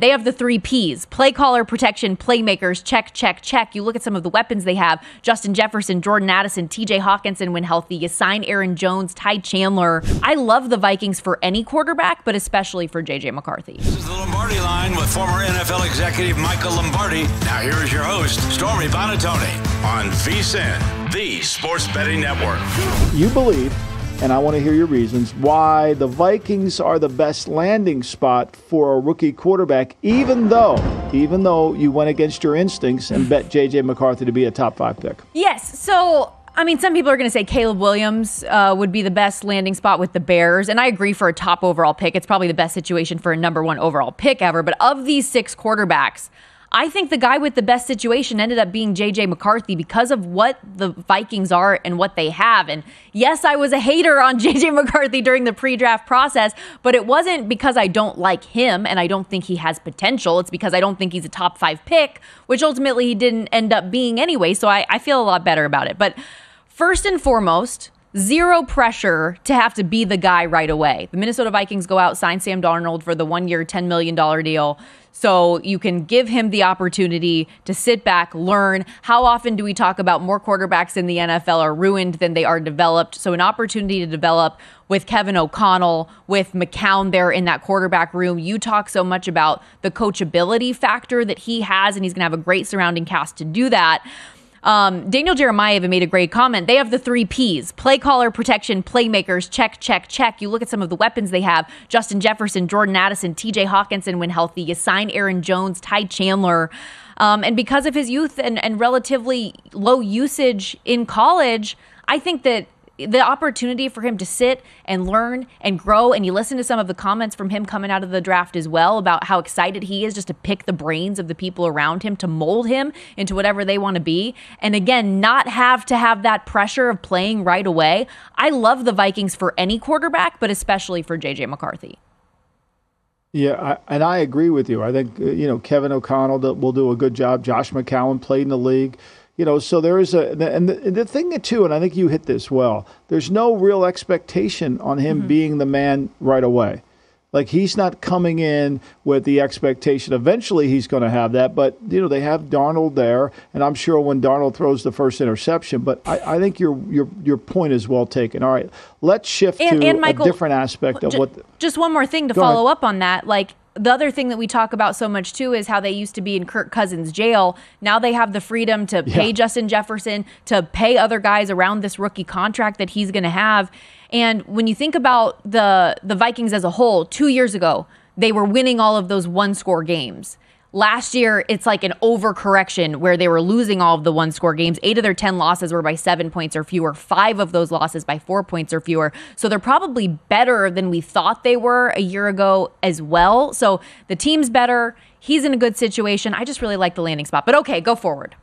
They have the 3 Ps: play caller, protection, playmakers, check, check, check. You look at some of the weapons they have: Justin Jefferson, Jordan Addison, TJ Hawkinson when healthy. You sign Aaron Jones, Ty Chandler. I love the Vikings for any quarterback, but especially for JJ McCarthy. This is the Lombardi Line with former NFL executive Michael Lombardi. Now here is your host, Stormy Buonantony, on VSiN, the sports betting network. You believe, and I want to hear your reasons, why the Vikings are the best landing spot for a rookie quarterback, even though you went against your instincts and bet J.J. McCarthy to be a top 5 pick. Yes. So, I mean, some people are going to say Caleb Williams would be the best landing spot with the Bears. And I agree, for a top overall pick, it's probably the best situation for a number 1 overall pick ever. But of these 6 quarterbacks, I think the guy with the best situation ended up being J.J. McCarthy because of what the Vikings are and what they have. And yes, I was a hater on J.J. McCarthy during the pre-draft process, but it wasn't because I don't like him and I don't think he has potential. It's because I don't think he's a top 5 pick, which ultimately he didn't end up being anyway. So I feel a lot better about it. But first and foremost, zero pressure to have to be the guy right away. The Minnesota Vikings go out, sign Sam Darnold for the 1-year, $10 million deal. So you can give him the opportunity to sit back, learn. How often do we talk about more quarterbacks in the NFL are ruined than they are developed? So an opportunity to develop with Kevin O'Connell, with McCown there in that quarterback room. You talk so much about the coachability factor that he has, and he's going to have a great surrounding cast to do that. Daniel Jeremiah even made a great comment. They have the 3 Ps: play caller, protection, playmakers, check, check, check. You look at some of the weapons they have: Justin Jefferson, Jordan Addison, TJ Hawkinson when healthy. You sign Aaron Jones, Ty Chandler. And because of his youth and relatively low usage in college, I think that the opportunity for him to sit and learn and grow, and you listen to some of the comments from him coming out of the draft as well about how excited he is just to pick the brains of the people around him, to mold him into whatever they want to be. And again, not have to have that pressure of playing right away. I love the Vikings for any quarterback, but especially for JJ McCarthy. Yeah, and I agree with you. I think, Kevin O'Connell will do a good job. Josh McCown played in the league. So there is and the thing too, and I think you hit this well, there's no real expectation on him being the man right away. Like, he's not coming in with the expectation eventually he's going to have that, but they have Darnold there, and I'm sure when Darnold throws the first interception, but I think your point is well taken. All right, let's shift to Michael, a different aspect of just one more thing to follow up on that. Like, the other thing that we talk about so much, too, is how they used to be in Kirk Cousins' jail. Now they have the freedom to pay Justin Jefferson, to pay other guys around this rookie contract that he's going to have. And when you think about the Vikings as a whole, 2 years ago, they were winning all of those one-score games. Last year, it's like an overcorrection where they were losing all of the one-score games. 8 of their 10 losses were by 7 points or fewer. 5 of those losses by 4 points or fewer. So they're probably better than we thought they were a year ago as well. So the team's better. He's in a good situation. I just really like the landing spot. But okay, go forward.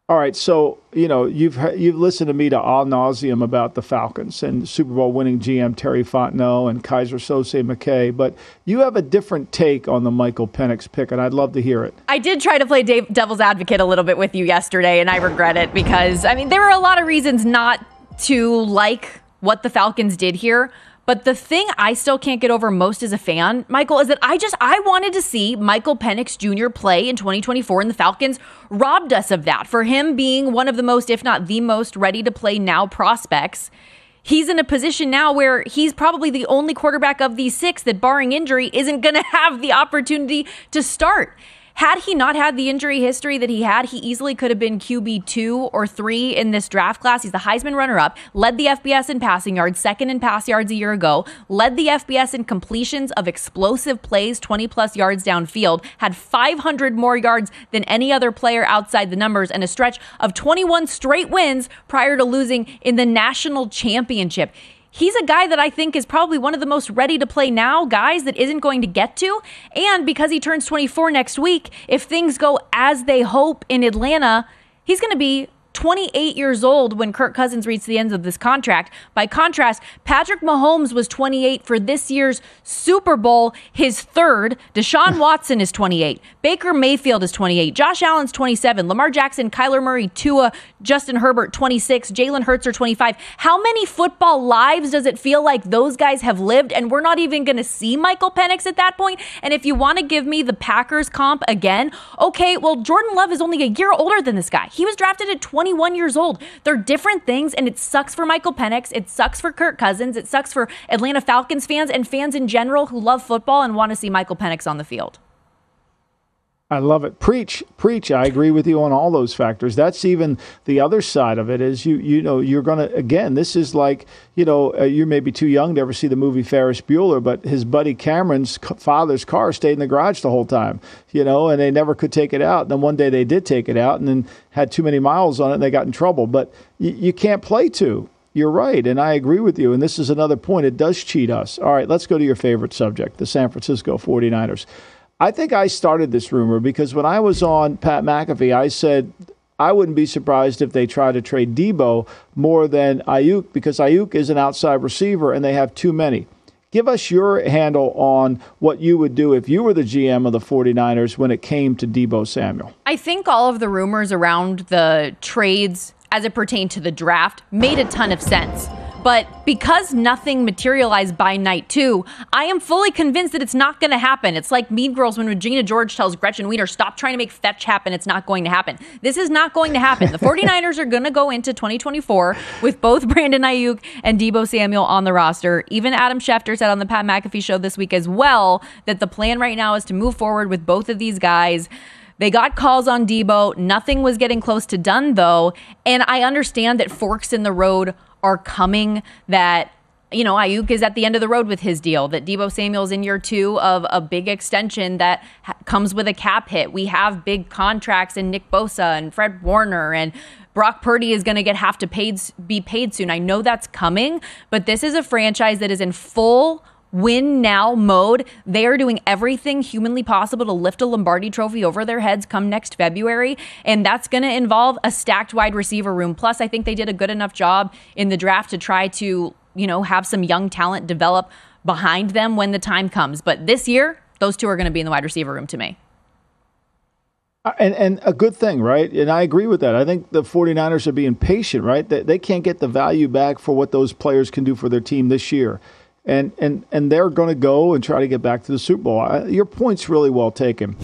All right, so you've listened to me to ad nauseum about the Falcons and Super Bowl winning GM Terry Fontenot and Kaiser Sose McKay, but you have a different take on the Michael Penix pick, and I'd love to hear it. I did try to play devil's advocate a little bit with you yesterday, and I regret it because, there were a lot of reasons not to like what the Falcons did here. But the thing I still can't get over most as a fan, Michael, is that I wanted to see Michael Penix Jr. play in 2024, and the Falcons robbed us of that. For him being one of the most, if not the most, ready to play now prospects, he's in a position now where he's probably the only quarterback of these 6 that, barring injury, isn't going to have the opportunity to start. Had he not had the injury history that he had, he easily could have been QB 2 or 3 in this draft class. He's the Heisman runner-up, led the FBS in passing yards, second in pass yards a year ago, led the FBS in completions of explosive plays, 20-plus yards downfield, had 500 more yards than any other player outside the numbers, and a stretch of 21 straight wins prior to losing in the national championship. He's a guy that I think is probably one of the most ready to play now guys that isn't going to get to. And because he turns 24 next week, if things go as they hope in Atlanta, he's going to be 28 years old when Kirk Cousins reached the end of this contract. By contrast, Patrick Mahomes was 28 for this year's Super Bowl, his third. Deshaun Watson is 28. Baker Mayfield is 28. Josh Allen's 27. Lamar Jackson, Kyler Murray, Tua, Justin Herbert, 26. Jalen Hurts are 25. How many football lives does it feel like those guys have lived? And we're not even going to see Michael Penix at that point. And if you want to give me the Packers comp again, okay, well, Jordan Love is only a year older than this guy. He was drafted at 21 years old. They're different things, and it sucks for Michael Penix. It sucks for Kirk Cousins. It sucks for Atlanta Falcons fans and fans in general who love football and want to see Michael Penix on the field. I love it. Preach. I agree with you on all those factors. That's even the other side of it is you know, you're going to, again, this is like, you may be too young to ever see the movie Ferris Bueller, but his buddy Cameron's father's car stayed in the garage the whole time, and they never could take it out. And then one day they did take it out and then had too many miles on it and they got in trouble. But you can't play to. You're right, and I agree with you. And this is another point. It does cheat us. All right, let's go to your favorite subject, the San Francisco 49ers. I think I started this rumor because when I was on Pat McAfee, I said I wouldn't be surprised if they try to trade Deebo more than Aiyuk because Aiyuk is an outside receiver and they have too many. Give us your handle on what you would do if you were the GM of the 49ers when it came to Deebo Samuel. I think all of the rumors around the trades as it pertained to the draft made a ton of sense. But because nothing materialized by night 2, I am fully convinced that it's not going to happen. It's like Mean Girls when Regina George tells Gretchen Wiener, stop trying to make fetch happen. It's not going to happen. This is not going to happen. The 49ers are going to go into 2024 with both Brandon Aiyuk and Deebo Samuel on the roster. Even Adam Schefter said on the Pat McAfee show this week as well that the plan right now is to move forward with both of these guys. They got calls on Deebo. Nothing was getting close to done, though. And I understand that forks in the road are coming, that, Aiyuk is at the end of the road with his deal, that Deebo Samuel's in year 2 of a big extension that comes with a cap hit. We have big contracts in Nick Bosa and Fred Warner, and Brock Purdy is going to have to be paid soon. I know that's coming, but this is a franchise that is in full win now mode. They are doing everything humanly possible to lift a Lombardi trophy over their heads come next February. And that's going to involve a stacked wide receiver room. Plus, I think they did a good enough job in the draft to try to, have some young talent develop behind them when the time comes. But this year, those two are going to be in the wide receiver room to me. And a good thing, right? And I agree with that. I think the 49ers are being patient, right? They can't get the value back for what those players can do for their team this year. And they're going to go and try to get back to the Super Bowl. Your point's really well taken.